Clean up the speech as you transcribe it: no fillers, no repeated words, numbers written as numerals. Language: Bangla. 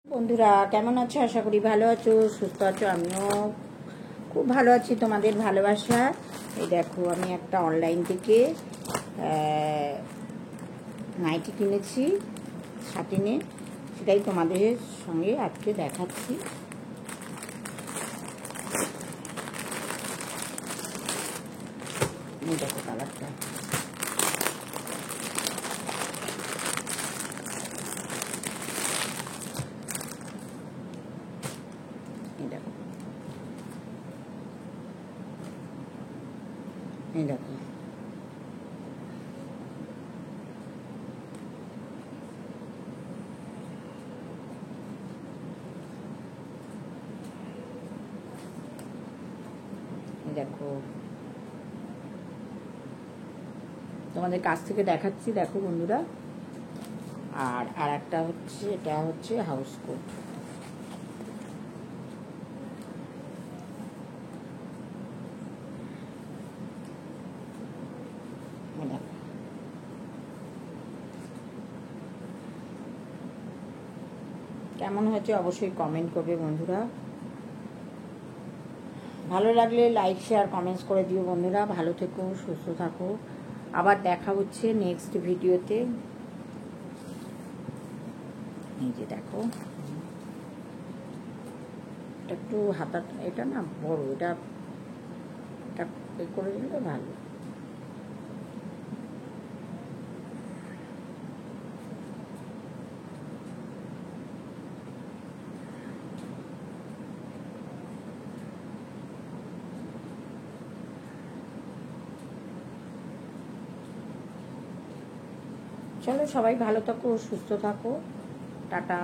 বন্ধুরা কেমন আছো? আশা করি ভালো আছো, সুস্থ আছো। আমিও খুব ভালো আছি তোমাদের ভালোবাসা। এই দেখো, আমি একটা অনলাইন থেকে নাইটি কিনেছি সাটিনে, সেটাই তোমাদের সঙ্গে আজকে দেখাচ্ছি। এই দেখো কালারটা, এই দেখো, এই দেখো, দেখো তোমাদের কাছ থেকে দেখাচ্ছি। দেখো বন্ধুরা, আর একটা হচ্ছে, এটা হচ্ছে হাউস কোট। কেমন হয়েছে অবশ্যই কমেন্ট করবে বন্ধুরা। ভালো লাগলে লাইক শেয়ার কমেন্টস করে দিও বন্ধুরা। ভালো থেকো, সুস্থ থাকো। আবার দেখা হচ্ছে নেক্সট ভিডিওতে। এই যে দেখো, এটা একটু হাতা, এটা না বড়, এটা করে দিলে ভালো। চলো সবাই ভালো থাকো, সুস্থ থাকো। টাটা।